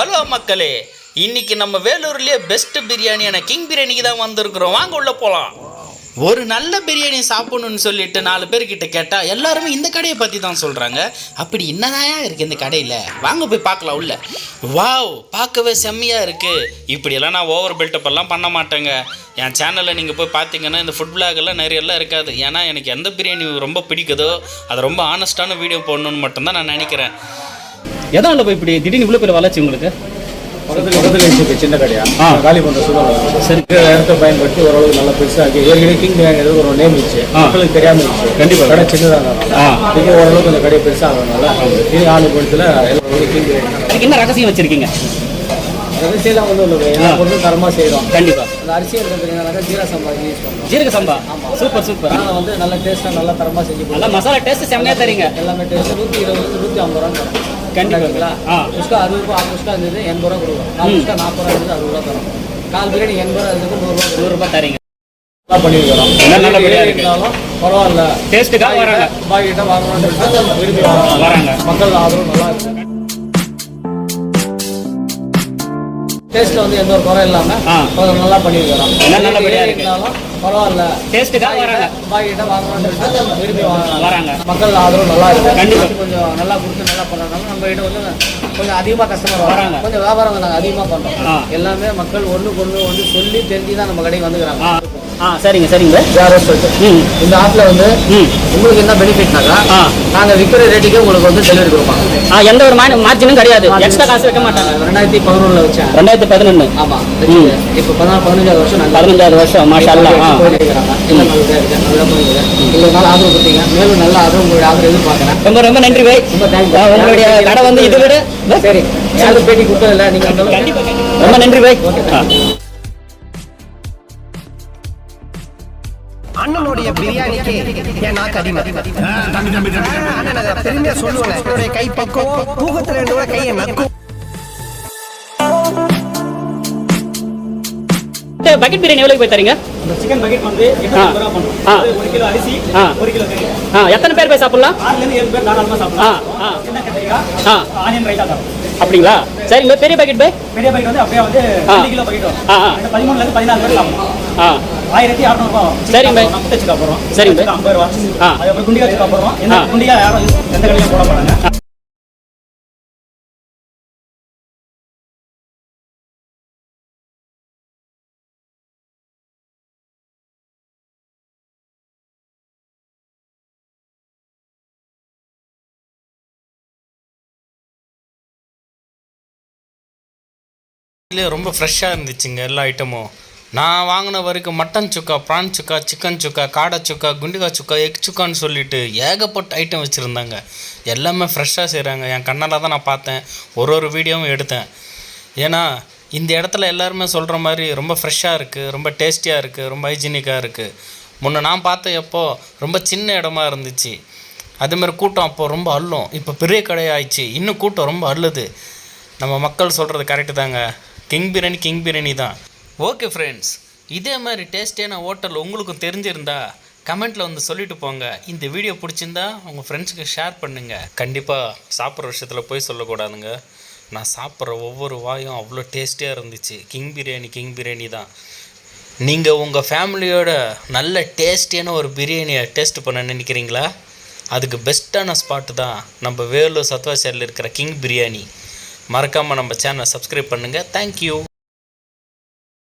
Hello மக்களே, இன்னைக்கு நம்ம வேலூர்லேயே பெஸ்ட் பிரியாணியான கிங் பிரியாணிக்கு தான் வந்திருக்கிறோம். வாங்க உள்ள போகலாம். ஒரு நல்ல பிரியாணி சாப்பிடணும்னு சொல்லிட்டு 4 பேர்கிட்ட கேட்டால் எல்லாருமே இந்த கடையை பற்றி தான் சொல்கிறாங்க. அப்படி என்னதான் இருக்குது இந்த கடையில்? வாங்க போய் பார்க்கலாம் உள்ள. வாவ், பார்க்கவே செம்மையாக இருக்குது. இப்படியெல்லாம் நான் ஓவர் பில்டப்பெல்லாம் பண்ண மாட்டேங்க. என் சேனலில் நீங்கள் போய் பார்த்தீங்கன்னா இந்த ஃபுட் பிளாகெல்லாம் நிறையெல்லாம் இருக்காது. ஏன்னா எனக்கு எந்த பிரியாணி ரொம்ப பிடிக்குதோ அதை ரொம்ப ஆனஸ்டான வீடியோ போடணுன்னு மட்டும்தான் நான் நினைக்கிறேன். எதனால போய் இப்படி திடீர்னு இவ்வளோ பேர் வளர்ச்சி உங்களுக்கு? பக்கத்தில் சின்ன கடையா காலி பண்ணுற சூழ்நிலை சரி இடத்த பயன்படுத்தி ஓரளவுக்கு நல்லா பெருசாக ஏற்கனவே கிங் பிரியாணி ஒரு நேம் இருந்துச்சு, மக்களுக்கு தெரியாமல் இருந்துச்சு. கண்டிப்பாக கடை சின்னதாக இப்போ ஓரளவுக்கு அந்த கடையை பெருசாகிறதுனால இது ஆளு பொழுதுல எல்லாரும் கிங் பிரியாணி. அதுக்கு என்ன ரகசியம் வச்சிருக்கீங்க? ரகசியெல்லாம் வந்து எல்லா பொருளும் தரமாக செய்கிறோம். கண்டிப்பாக அந்த அரிசி எடுக்கிறதுனால ஜீரக சம்பா யூஸ் பண்ணுறோம். ஜீரக சம்பா சூப்பர் சூப்பர். ஆனால் வந்து நல்ல டேஸ்ட்டாக நல்லா தரமாக செஞ்சு நல்லா மசாலா டேஸ்ட் செம்மையாக தரீங்க. எல்லாமே டேஸ்ட்டு 120 150 ரூபா தரோம். கண்டிப்பாங்களா? குஷ்கா 60 ரூபா, 6 குஷ்கா இருந்தது 80 ரூபா கொடுக்கும். 4 குஷ்கா 40 ரூபா இருந்தது 60 ரூபா தரோம். 4 பிரியாணி 80 ரூபா இருந்தது 100 ரூபா தரீங்க. நல்லா பண்ணியிருக்கிறோம். நல்ல பிரியாணி இருந்தாலும் பரவாயில்ல, டேஸ்ட்டுக்காக வராங்க. பாய்கிட்ட வாங்கணும்னு விரும்பி வராங்க. மக்கள் ஆதரவு நல்லா இருக்கு. டேஸ்ட்ல வந்து எந்த ஒரு குறை இல்லாம நல்லா பண்ணியிருக்கிறோம். நல்ல பிரியாணி இருந்தாலும் பரவாயில்ல, டேஸ்ட்டுக்காக வராங்க. பாய்கிட்ட வாங்கணும்னு விரும்பி வராங்க. மக்கள் ஆதரவு நல்லா இருக்கு. கண்டிப்பாக கொஞ்சம் நல்லா கொடுத்து நல்லா பண்ணனால நம்ம கிட்ட வந்து கொஞ்சம் அதிகமாக கஸ்டமர் வராங்க. கொஞ்சம் வியாபாரம் நாங்கள் அதிகமாக பண்ணுறோம். எல்லாமே மக்கள் ஒன்றுக்கு ஒன்று வந்து சொல்லி தெரிஞ்சு தான் நம்ம கடைக்கு வந்துக்கிறாங்க. சரிங்க சரிங்க. இந்த ஆப்பில் வந்து உங்களுக்கு என்ன பெனிஃபிட்னாக்கா நாங்கள் விற்கிற ரேட்டுக்கே உங்களுக்கு வந்து டெலிவரி கொடுப்பாங்க. எந்த ஒரு மார்ஜினும் கிடையாது, எக்ஸ்ட்ரா காசு வைக்க மாட்டாங்க. 2011 வச்சேன். 2011 ஆமாம். இப்போ 15வது வருஷம். 15வது வருஷம். மாஷா அல்லாஹ். போயிருக்கிறாங்க. எல்லாம் நல்லதாக இருக்குது, நல்லா போயிருக்குது. இவ்வளோ நாள் ஆதரவு கொடுத்தீங்க, மேலும் நல்ல ஆதரவு உங்களுடைய ஆதரவு எதிர்பார்க்குறேன். ரொம்ப ரொம்ப நன்றி பாய். ரொம்ப தேங்க்ஸ். உங்களுடைய கடை வந்து இதை விட சரி யாரும் பேட்டி கொடுத்ததில்ல, நீங்கள் ரொம்ப நன்றி பாய். அண்ணனுடைய பிரியாணிக்கு என் நாக்கு அடிமை. பெருமையா சொல்லுவேன், என்னுடைய கை பக்கம் தூக்கத்துல இருந்து கூட கையை நக்கும். பக்கெட் பிரியாணி எவ்வளவு போய் தரீங்க? சிக்கன் பக்கெட் வந்து 8 ரூபா பண்ணுறோம். 1 கிலோ அரிசி, 1 கிலோ கறி. எத்தனை பேர் போய் சாப்பிடலாம்? 6 ல இருந்து 7 பேர் தாராளமாக சாப்பிடலாம். சின்ன கத்திரிக்காய், ஆனியன் ரைத்தா தரோம். அப்படிங்களா? சரிங்க. பெரிய பாக்கெட் பாய்? பெரிய பாக்கெட் வந்து அப்படியே வந்து 2 கிலோ பாக்கெட் வரும். 13 ல இருந்து 14 பேர் சாப்பிடலாம். 1600 ரூபா. சரிங்க பாய். முட்டை சிக்கா போடுறோம். சரிங்க 50 ரூபா. அதுக்கப்புறம் குண்டிகா சிக்கா போடுறோம். இந்த குண்டிகா யாரும் எந்த கடையிலும் போட மாட்டாங்க. ரொம்ப ஃப்ரெஷ்ஷாக இருந்துச்சுங்க எல்லா ஐட்டமும். நான் வாங்கின வரைக்கும் மட்டன் சுக்கா, ப்ரான் சுக்கா, சிக்கன் சுக்கா, காடை சுக்கா, குண்டிகா சுக்கா, எக் சுக்கான்னு சொல்லிட்டு ஏகப்பட்ட ஐட்டம் வச்சுருந்தாங்க. எல்லாமே ஃப்ரெஷ்ஷாக செய்கிறாங்க. என் கண்ணால் தான் நான் பார்த்தேன், ஒரு வீடியோவும் எடுத்தேன். ஏன்னா இந்த இடத்துல எல்லாருமே சொல்கிற மாதிரி ரொம்ப ஃப்ரெஷ்ஷாக இருக்குது, ரொம்ப டேஸ்டியாக இருக்குது, ரொம்ப ஹைஜீனிக்காக இருக்குது. முன்னே நான் பார்த்த எப்போ ரொம்ப சின்ன இடமா இருந்துச்சு. அதுமாதிரி கூட்டம் அப்போது ரொம்ப அள்ளும். இப்போ பெரிய கடையாகிடுச்சு, இன்னும் கூட்டம் ரொம்ப அள்ளுது. நம்ம மக்கள் சொல்கிறது கரெக்டு தாங்க. கிங் பிரியாணி தான். ஓகே ஃப்ரெண்ட்ஸ், இதே மாதிரி டேஸ்டியான ஹோட்டல் உங்களுக்கும் தெரிஞ்சிருந்தா கமெண்ட்டில் வந்து சொல்லிட்டு போங்க. இந்த வீடியோ பிடிச்சிருந்தா உங்கள் ஃப்ரெண்ட்ஸுக்கு ஷேர் பண்ணுங்கள். கண்டிப்பாக சாப்பிட்ற விஷயத்தில் போய் சொல்லக்கூடாதுங்க. நான் சாப்பிட்ற ஒவ்வொரு வாயும் அவ்வளோ டேஸ்டியாக இருந்துச்சு. கிங் பிரியாணி தான். நீங்கள் உங்கள் ஃபேமிலியோட நல்ல டேஸ்டியான ஒரு பிரியாணியை டேஸ்ட் பண்ண நினைக்கிறீங்களா? அதுக்கு பெஸ்ட்டான ஸ்பாட்டு தான் நம்ம வேலூர் சத்வாச்சாரியில் இருக்கிற கிங் பிரியாணி. மறக்காமல் நம்ம சேனலை சப்ஸ்கிரைப் பண்ணுங்கள். தேங்க்யூ.